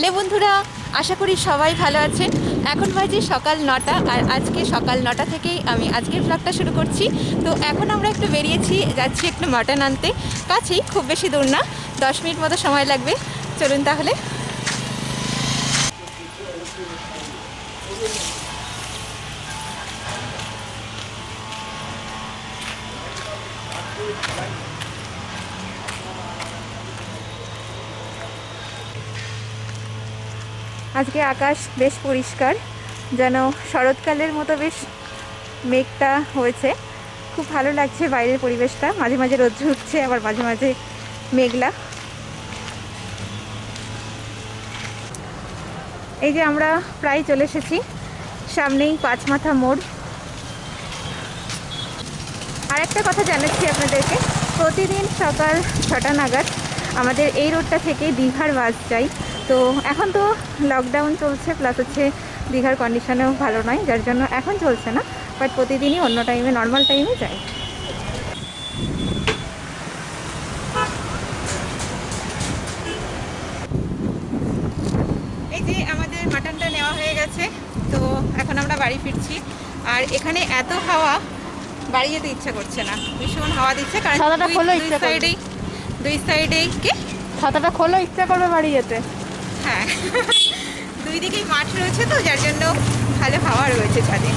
Hello বন্ধুরা, আশা করি সবাই ভালো আছেন। এখন বাজে সকাল 9টা, আর আজকে সকাল 9টা থেকেই আমি আজকের ব্লগটা শুরু করছি। তো এখন আমরা একটু বেরিয়েছি, যাচ্ছি একটু মাটন আনতে। কাছেই, খুব বেশি দূর না, 10 মিনিট মতো সময় লাগবে। চলুন তাহলে। আজকে আকাশ বেশ পরিষ্কার, যেন শরৎকালের মতো বেশ মেঘটা হয়েছে। খুব ভালো লাগছে বাইরের পরিবেশটা, মাঝে মাঝে রোদ্র উঠছে, আবার মাঝে মাঝে মেঘলা। এই যে আমরা প্রায় চলে এসেছি, সামনেই পাঁচমাথা মোড়। আর একটা কথা জানাচ্ছি আপনাদেরকে, প্রতিদিন সকাল 6টা নাগাদ আমাদের এই রোডটা থেকে দীঘার বাস যায়। তো এখন তো লকডাউন চলছে, প্লাস হচ্ছে দীঘার কন্ডিশনেও ভালো নয়, যার জন্য এখন চলছে না, বাট প্রতিদিনই অন্য টাইমে, নর্মাল টাইমে যায়। এই যে আমাদের মাটনটা নেওয়া হয়ে গেছে, তো এখন আমরা বাড়ি ফিরছি। আর এখানে এত হাওয়া, বাড়ি যেতে ইচ্ছা করছে না, ভীষণ হাওয়া দিচ্ছে। কারণ দুই সাইডেই কে ছাতাটা খোলো, ইচ্ছা করবে বাড়ি যেতে। হ্যাঁ, দুই দিকেই মাঠ রয়েছে, তো যার জন্য ভালো হাওয়া রয়েছে ছাদে।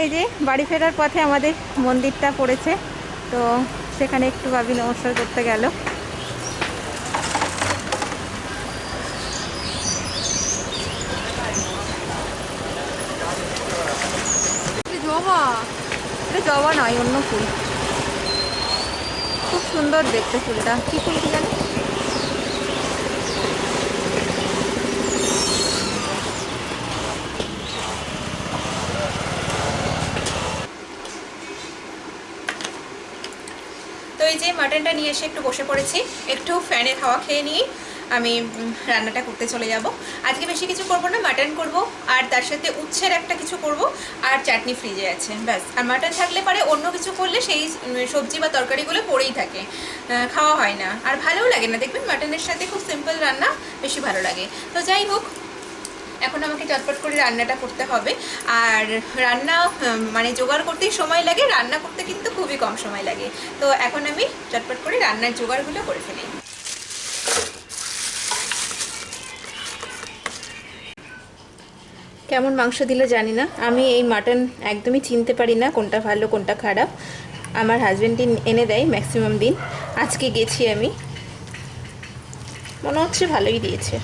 এই যে বাড়ি ফেরার পথে আমাদের মন্দিরটা পড়েছে, তো সেখানে একটু ভাবি নমস্কার করতে গেল। জবা, এটা জবা নয়, অন্য ফুল। খুব সুন্দর দেখতে ফুলটা, কি ফুল কি জানি। তো এই যে মাটনটা নিয়ে এসে একটু বসে পড়েছি, একটু ফ্যানের হাওয়া খেয়ে নিয়ে আমি রান্নাটা করতে চলে যাব। আজকে বেশি কিছু করব না, মাটন করব, আর তার সাথে উচ্ছের একটা কিছু করব, আর চাটনি ফ্রিজে আছে, ব্যাস। আর মাটন থাকলে পরে অন্য কিছু করলে সেই সবজি বা তরকারিগুলো পড়েই থাকে, খাওয়া হয় না, আর ভালোও লাগে না। দেখবেন মাটনের সাথে খুব সিম্পল রান্না বেশি ভালো লাগে। তো যাই হোক, এখন আমাকে চটপট করে রান্নাটা করতে হবে। আর রান্না মানে জোগাড় করতেই সময় লাগে, রান্না করতে কিন্তু খুবই কম সময় লাগে। তো এখন আমি চটপট করে রান্নার জোগাড়গুলো করে ফেলি। কেমন মাংস দিল জানি না, আমি এই মাটন একদমই চিনতে পারি না কোনটা ভালো কোনটা খারাপ। আমার হাজব্যান্ডই এনে দেয় ম্যাক্সিমাম দিন। আজকে গেছি আমি, মনে হচ্ছে ভালোই দিয়েছে।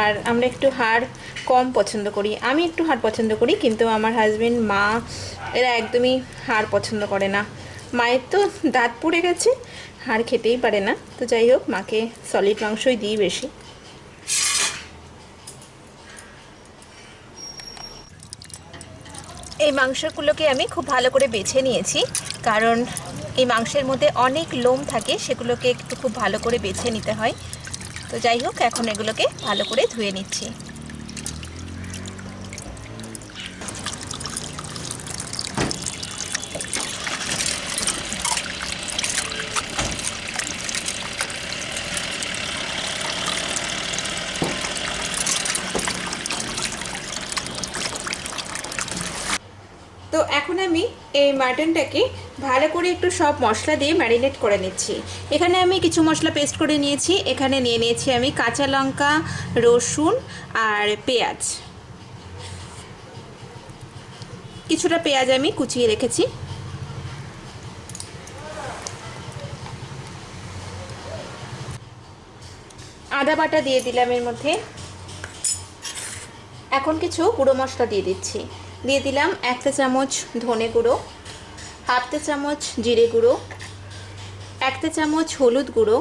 আর আমরা একটু হাড় কম পছন্দ করি, আমি একটু হাড় পছন্দ করি, কিন্তু আমার হাজব্যান্ড, মা, এরা একদমই হাড় পছন্দ করে না। মায়ের তো দাঁত পড়ে গেছে, হাড় খেতেই পারে না। তো যাই হোক, মাকে সলিড মাংসই দিই বেশি। এই মাংসগুলোকে আমি খুব ভালো করে বেছে নিয়েছি, কারণ এই মাংসের মধ্যে অনেক লোম থাকে, সেগুলোকে একটু খুব ভালো করে বেছে নিতে হয়। তো যাই হোক, এখন এগুলোকে ভালো করে ধুয়ে নিচ্ছি। তো এখন আমি এই মাটনটাকে ভালো করে একটু সব মশলা দিয়ে ম্যারিনেট করে নিচ্ছি। এখানে আমি কিছু মশলা পেস্ট করে নিয়েছি। এখানে নিয়ে নিয়েছি আমি কাঁচা লঙ্কা, রসুন আর পেঁয়াজ। কিছুটা পেঁয়াজ আমি কুচিয়ে রেখেছি। আদা বাটা দিয়ে দিলাম এর মধ্যে। এখন কিছু গুঁড়ো মশলা দিয়ে দিচ্ছি। দিয়ে দিলাম 1 চা চামচ ধনে গুঁড়ো, 1/2 চা চামচ জিরে গুঁড়ো, 1 চা চামচ হলুদ গুঁড়ো,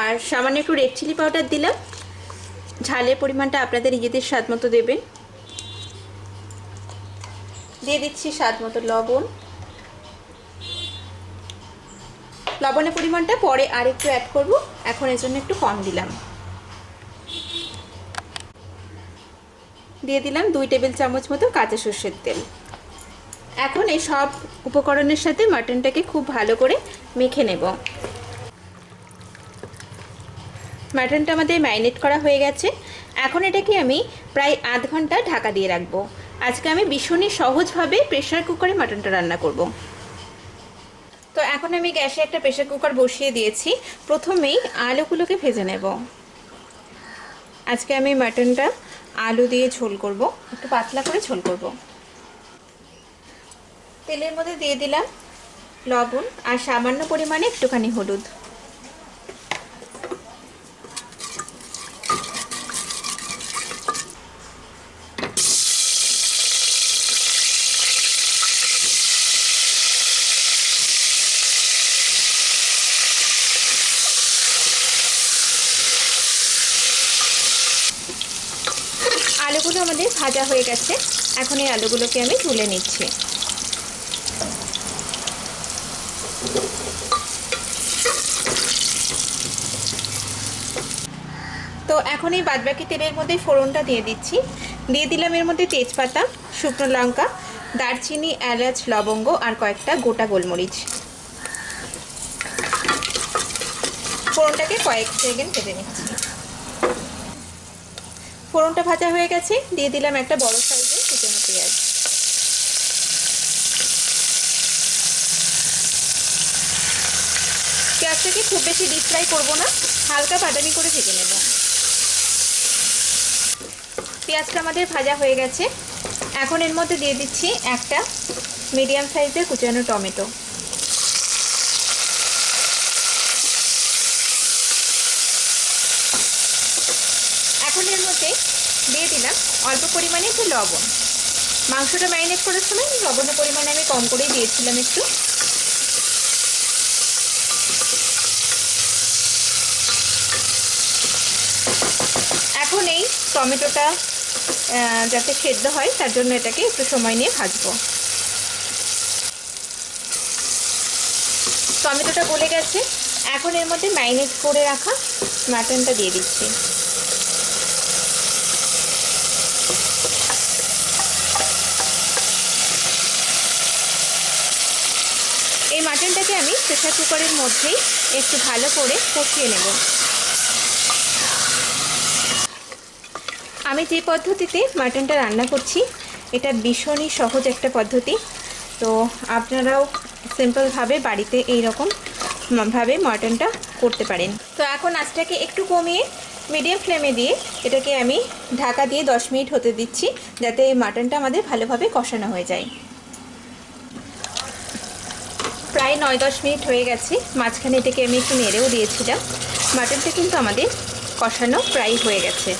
আর সামান্য একটু রেড চিলি পাউডার দিলাম। ঝালের পরিমাণটা আপনাদের নিজেদের স্বাদ মতো দেবেন। দিয়ে দিচ্ছি স্বাদ মতো লবণ। লবণের পরিমাণটা পরে আর একটু অ্যাড করব, এখন এর জন্য একটু কম দিলাম। দিয়ে দিলাম 2 টেবিল চামচ মতো কাঁচা সর্ষের তেল। এখন এই সব উপকরণের সাথে মাটনটাকে খুব ভালো করে মেখে নেব। মাটনটা আমাদের ম্যারিনেট করা হয়ে গেছে। এখন এটাকে আমি প্রায় আধ ঘন্টা ঢাকা দিয়ে রাখবো। আজকে আমি ভীষণই সহজভাবে প্রেসার কুকারে মাটনটা রান্না করব। তো এখন আমি গ্যাসে একটা প্রেসার কুকার বসিয়ে দিয়েছি। প্রথমেই আলুগুলোকে ভেজে নেব। আজকে আমি মাটনটা আলু দিয়ে ঝোল করব, একটু পাতলা করে ঝোল করব। তেলের মধ্যে দিয়ে দিলাম লবণ আর সামান্য পরিমাণে একটুখানি হলুদ। আলুগুলো আমাদের ভাজা হয়ে গেছে। এখন এই আলুগুলোকে আমি তুলে নিচ্ছি। তো এখন এই বাদবাকি তেলের মধ্যে ফোড়নটা দিয়ে দিচ্ছি। দিয়ে দিলাম এর মধ্যে তেজপাতা, শুকনো লঙ্কা, দারচিনি, এলাচ, লবঙ্গ আর কয়েকটা গোটা গোলমরিচ। ফোড়নটাকে কয়েক সেকেন্ড ভেজে নিচ্ছি। ফোড়নটা ভাজা হয়ে গেছে। দিয়ে দিলাম একটা বড় সাইজের কুচনো পেঁয়াজ। পেঁয়াজটাকে খুব বেশি ডিপ ফ্রাই করবো না, হালকা বাদামি করে ভেজে নেব। পেঁয়াজটা আমাদের ভাজা হয়ে গেছে। এখন এর মধ্যে দিয়ে দিচ্ছি একটা মিডিয়াম সাইজের কুচানো টমেটো। এখন এর মধ্যে দিয়ে দিলাম অল্প পরিমাণে একটু লবণ। মাংসটা ম্যারিনেট করার সময় লবণের পরিমাণে আমি কম করেই দিয়েছিলাম একটু। এখন এই টমেটোটা যাতে সেদ্ধ হয় তার জন্য এটাকে একটু সময় নিয়ে ভাজবো। টমেটোটা গলে গেছে। এখন এর মধ্যে ম্যারিনেট করে রাখা মাটনটা দিয়ে দিচ্ছি। এই মাটনটাকে আমি প্রেসার কুকারের মধ্যেই একটু ভালো করে কষিয়ে নেব। আমি যে পদ্ধতিতে মাটনটা রান্না করছি এটা ভীষণই সহজ একটা পদ্ধতি। তো আপনারাও সিম্পলভাবে বাড়িতে এইরকম ভাবে মাটনটা করতে পারেন। তো এখন আঁচটাকে একটু কমিয়ে মিডিয়াম ফ্লেমে দিয়ে এটাকে আমি ঢাকা দিয়ে 10 মিনিট হতে দিচ্ছি, যাতে এই মাটনটা আমাদের ভালোভাবে কষানো হয়ে যায়। প্রায় 9-10 মিনিট হয়ে গেছে। মাঝখানে এটাকে আমি একটু নেড়েও দিয়েছিলাম। মাটনটা কিন্তু আমাদের কষানো প্রায় হয়ে গেছে।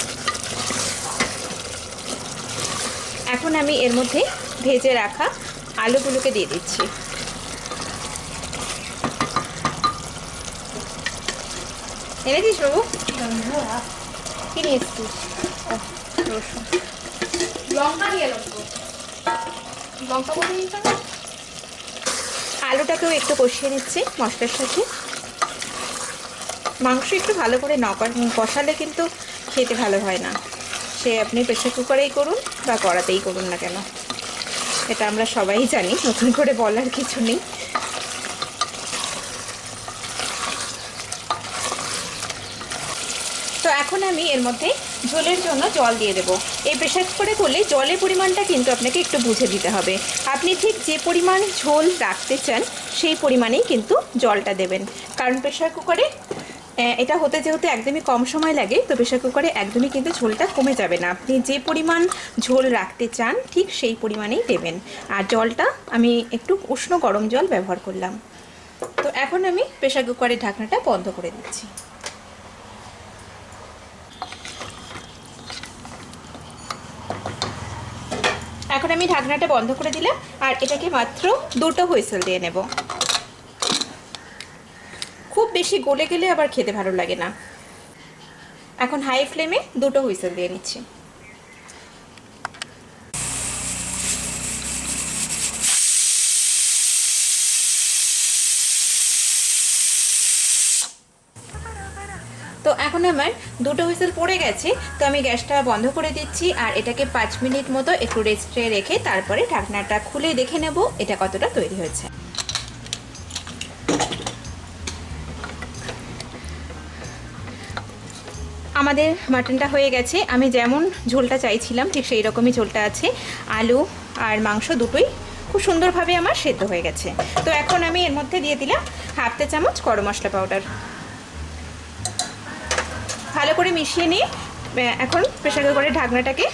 এখন আমি এর মধ্যে ভেজে রাখা আলুগুলোকে দিয়ে দিচ্ছি। এনেছিস বাবু? কি নিয়ে এসছিস? রসুন, লঙ্কা দিয়ে লঙ্কা বলে দিতে হবে। আলুটাকেও একটু কষিয়ে নিচ্ছি মশলার সাথে। মাংস একটু ভালো করে না কষালে কিন্তু খেতে ভালো হয় না, সে আপনি প্রেসার কুকারেই করুন বা কড়াতেই করুন না কেন, এটা আমরা সবাই জানি, নতুন করে বলার কিছু নেই। তো এখন আমি এর মধ্যে ঝোলের জন্য জল দিয়ে দেবো। এই প্রেসার কুকারে করলে জলের পরিমাণটা কিন্তু আপনাকে একটু বুঝে দিতে হবে। আপনি ঠিক যে পরিমাণ ঝোল রাখতে চান সেই পরিমাণেই কিন্তু জলটা দেবেন, কারণ প্রেসার কুকারে এটা হতে যেহেতু একদমই কম সময় লাগে, তো প্রেসার কুকারে একদমই কিন্তু ঝোলটা কমে যাবে না। আপনি যে পরিমাণ ঝোল রাখতে চান ঠিক সেই পরিমাণেই দেবেন। আর জলটা আমি একটু উষ্ণ গরম জল ব্যবহার করলাম। তো এখন আমি প্রেসার কুকারের ঢাকনাটা বন্ধ করে দিচ্ছি। এখন আমি ঢাকনাটা বন্ধ করে দিলাম আর এটাকে মাত্র 2টো হুইসেল দিয়ে নেব। খুব বেশি গলে গেলে আবার খেতে ভালো লাগে না। এখন হাই ফ্লেমে 2টো হুইসেল দিয়ে নিচ্ছি। তো এখন আমার 2টো হুইসেল পড়ে গেছে, তো আমি গ্যাসটা বন্ধ করে দিচ্ছি আর এটাকে 5 মিনিট মতো একটু রেস্টে রেখে তারপরে ঢাকনাটা খুলে দেখে নেব এটা কতটা তৈরি হয়েছে। আমাদের মাটনটা হয়ে গেছে। আমি যেমন ঝোলটা চাইছিলাম ঠিক সেই রকমই ঝোলটা আছে। আলু আর মাংস দুটোই খুব সুন্দরভাবে আমার সেদ্ধ হয়ে গেছে। তো এখন আমি এর মধ্যে দিয়ে দিলাম হাফ চা চামচ গরম মশলা পাউডার। ভালো করে মিশিয়ে নিয়ে এখন প্রেসার কুকারের ঢাকনাটাকে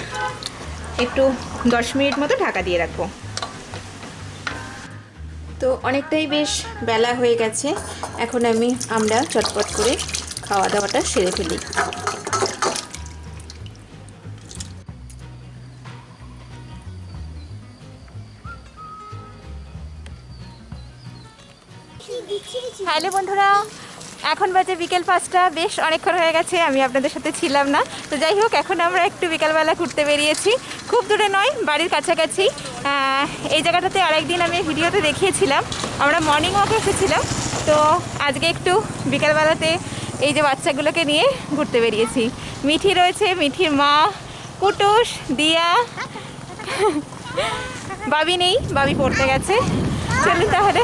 একটু 10 মিনিট মতো ঢাকা দিয়ে রাখবো। তো অনেকটাই বেশ বেলা হয়ে গেছে, এখন আমরা চটপট করে খাওয়া দাওয়াটা সেরে ফেলি। হ্যালো বন্ধুরা, এখন বাজে বিকেল 5টা। বেশ অনেকক্ষণ হয়ে গেছে আমি আপনাদের সাথে ছিলাম না। তো যাই হোক, এখন আমরা একটু বিকালবেলা ঘুরতে বেরিয়েছি। খুব দূরে নয়, বাড়ির কাছাকাছি। এই জায়গাটাতে আরেকদিন আমি ভিডিওতে দেখিয়েছিলাম, আমরা মর্নিং ওয়াকে এসেছিলাম। তো আজকে একটু বিকালবেলাতে এই যে বাচ্চাগুলোকে নিয়ে ঘুরতে বেরিয়েছি। মিঠি রয়েছে, মিঠির মা, কুটুস, দিয়া, বাবি নেই, বাবি পড়তে গেছে। চলুন তাহলে।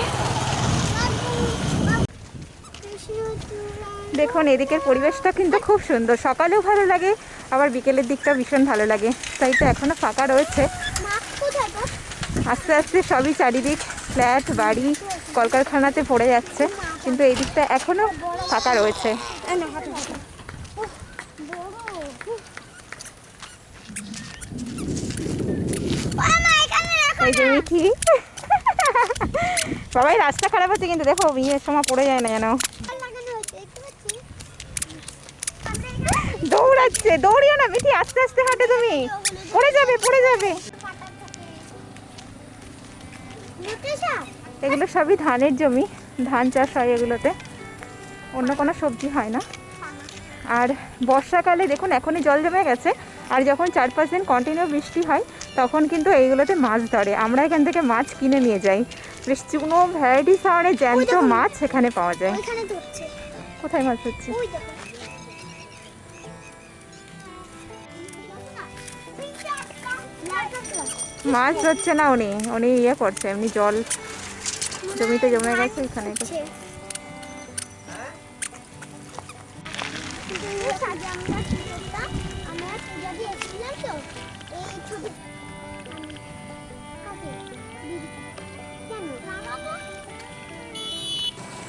দেখুন এদিকের পরিবেশটা কিন্তু খুব সুন্দর, সকালেও ভালো লাগে আবার বিকেলের দিকটা ভীষণ ভালো লাগে। তাই তো এখনো ফাঁকা রয়েছে। আস্তে আস্তে সবই চারিদিক ফ্ল্যাট বাড়ি কলকারখানাতে পড়ে যাচ্ছে, কিন্তু এই দিকটা এখনো ফাঁকা রয়েছে। এই যে মিঠি সবাই, রাস্তা খারাপ হচ্ছে কিন্তু দেখো বিয়ের সময় পড়ে যায় না যেন। দৌড়াচ্ছে, দৌড়িও না মিঠি, আস্তে আস্তে হাঁটো, তুমি পড়ে যাবে পড়ে যাবে। এগুলো সবই ধানের জমি, ধান চাষ হয় এগুলোতে, অন্য কোনো সবজি হয় না। আর বর্ষাকালে দেখুন এখনই জল জমে গেছে, আর যখন 4-5 দিন কন্টিনিউ বৃষ্টি হয় তখন কিন্তু এইগুলোতে মাছ ধরে। আমরা এখান থেকে মাছ কিনে নিয়ে যাই, বেশ চুনো ভ্যারাইটিস ধরনের জ্যান্ত মাছ এখানে পাওয়া যায়। কোথায় মাছ হচ্ছে? মাছ ধরছে না, উনি ইয়ে করছে, এমনি জল জমিতে জমে গেছে এখানে।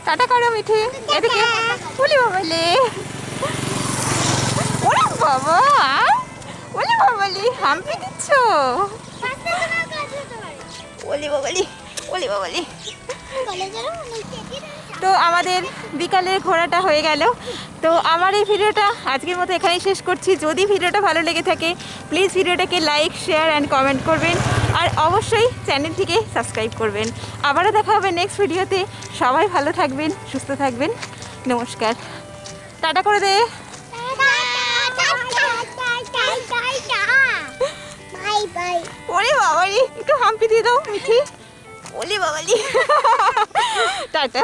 টাটা করো মিঠি, এদিকে। বলি বাবালি, ওরে বাবা, বলি বাবালি, হাম্পি দিচ্ছ। বলি বাবালি, বলি বাবালি। তো আমাদের বিকালের ঘোরাটা হয়ে গেল। তো আমার এই ভিডিওটা আজকের মতো এখানেই শেষ করছি। যদি ভিডিওটা ভালো লেগে থাকে প্লিজ ভিডিওটাকে লাইক শেয়ার অ্যান্ড কমেন্ট করবেন, আর অবশ্যই চ্যানেলটিকে সাবস্ক্রাইব করবেন। আবারও দেখা হবে নেক্সট ভিডিওতে। সবাই ভালো থাকবেন, সুস্থ থাকবেন। নমস্কার, টাটা করে দে। ওরে বাবারি, একটু হাম্পি দিয়ে দাও মিঠি। ওলে বাবালি, টাটা।